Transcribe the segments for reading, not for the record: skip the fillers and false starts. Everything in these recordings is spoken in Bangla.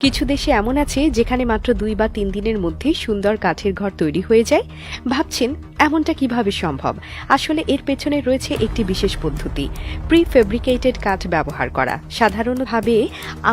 কিছু দেশে এমন আছে যেখানে মাত্র 2 বা 3 দিনের মধ্যেই সুন্দর কাঠের ঘর তৈরি হয়ে যায়। ভাবছেন এমনটা কিভাবে সম্ভব? আসলে এর পেছনে রয়েছে একটি বিশেষ পদ্ধতি, প্রিফেব্রিকেটেড কাঠ ব্যবহার করা। সাধারণভাবে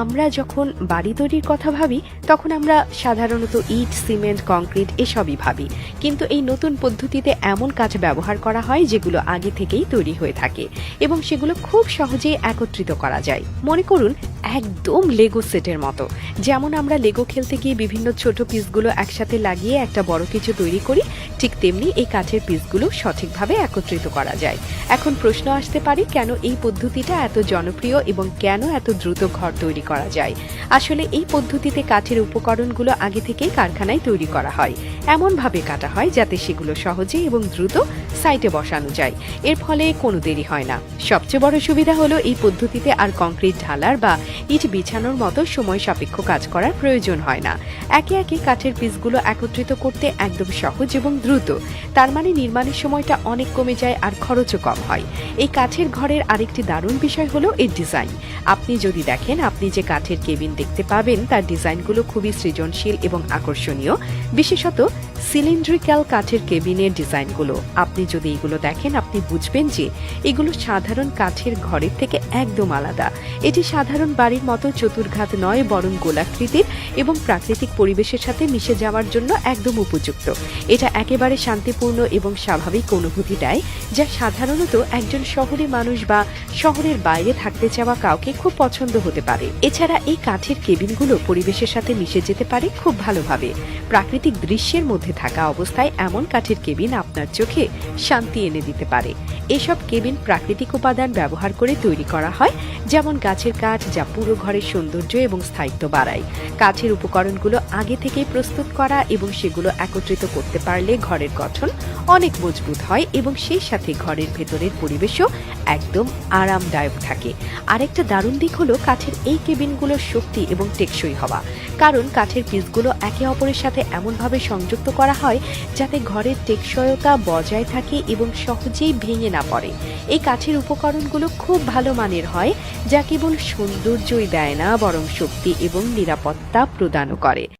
আমরা যখন বাড়ি তৈরির কথা ভাবি তখন আমরা সাধারণত ইট, সিমেন্ট, কংক্রিট এসবই ভাবি, কিন্তু এই নতুন পদ্ধতিতে এমন কাঠ ব্যবহার করা হয় যেগুলো আগে থেকেই তৈরি হয়ে থাকে এবং সেগুলো খুব সহজেই একত্রিত করা যায়। মনে করুন একদম লেগো সেটের মতো। যেমন আমরা লেগো খেলতে গিয়ে বিভিন্ন ছোট পিসগুলো একসাথে লাগিয়ে একটা বড় কিছু তৈরি করি, ঠিক তেমনি এই কাঠের পিসগুলো সঠিকভাবে একত্রিত করা যায়। এখন প্রশ্ন আসতে পারে, কেন এই পদ্ধতিটা এত জনপ্রিয় এবং কেন এত দ্রুত ঘর তৈরি করা যায়? আসলে এই পদ্ধতিতে কাঠের উপকরণগুলো আগে থেকেই কারখানায় তৈরি করা হয়, এমনভাবে কাটা হয় যাতে সেগুলো সহজে এবং দ্রুত সাইটে বসানো যায়। এর ফলে কোনো দেরি হয় না। সবচেয়ে বড় সুবিধা হলো এই পদ্ধতিতে আর কংক্রিট ঢালার বা ইট বিছানোর মতো সময় সাপেক্ষ কাজ করার প্রয়োজন হয় না। একে একে কাঠের পিসগুলো একত্রিত করতে একদম সহজ এবং দ্রুত। তার মানে নির্মাণের সময়টা অনেক কমে যায় আর খরচও কম হয়। এই কাঠের ঘরের আরেকটি দারুণ বিষয় হলো এর ডিজাইন। আপনি যদি দেখেন, আপনি যে কাঠের কেবিন দেখতে পাবেন তার ডিজাইনগুলো খুবই সৃজনশীল এবং আকর্ষণীয়। বিশেষত সিলিন্ড্রিক্যাল কাঠের কেবিনের ডিজাইনগুলো, আপনি যদি এগুলো দেখেন আপনি বুঝবেন যে এগুলো সাধারণ কাঠের ঘরের থেকে একদম আলাদা। এটি সাধারণ বাড়ির মতো চতুর্ঘাত নয়, বরং গোলাকৃতির এবং প্রাকৃতিক পরিবেশের সাথে মিশে যাওয়ার জন্য একদম উপযুক্ত। এটা একেবারে শান্তিপূর্ণ এবং স্বাভাবিক অনুভূতি দেয়, যা সাধারণত একজন শহরে মানুষ বা শহরের বাইরে থাকতে চাওয়া কাউকে খুব পছন্দ হতে পারে। এছাড়া এই কাঠের কেবিনগুলো পরিবেশের সাথে মিশে যেতে পারে খুব ভালোভাবে। প্রাকৃতিক দৃশ্যের মধ্যে থাকা অবস্থায় এমন কাঠের কেবিন আপনার চোখে শান্তি এনে দিতে পারে। এসব কেবিন প্রাকৃতিক উপাদান ব্যবহার করে তৈরি করা হয়, যেমন গাছের কাঠ, যা পুরো ঘরের সৌন্দর্য এবং স্থায়িত্ব বাড়ায়। কাঠের উপকরণগুলো আগে থেকেই প্রস্তুত করা এবং সেগুলো একত্রিত করতে পারলে ঘরের গঠন অনেক মজবুত হয় এবং সেই সাথে ঘরের ভেতরের পরিবেশও একদম আরামদায়ক থাকে। আরেকটা দারুণ দিক হলো কাঠের এই কেবিনগুলোর শক্তি এবং টেকসই হওয়া, কারণ কাঠের পিসগুলো একে অপরের সাথে এমনভাবে সংযুক্ত করা হয় যাতে ঘরের টেকসইতা বজায় থাকে এবং সহজেই ভেঙে না পড়ে। এই কাঠের উপকরণগুলো খুব ভালো মানের হয়, যা কেবল সৌন্দর্যই দেয় না, বরং শক্তি এবং নিরাপত্তা প্রদানও করে।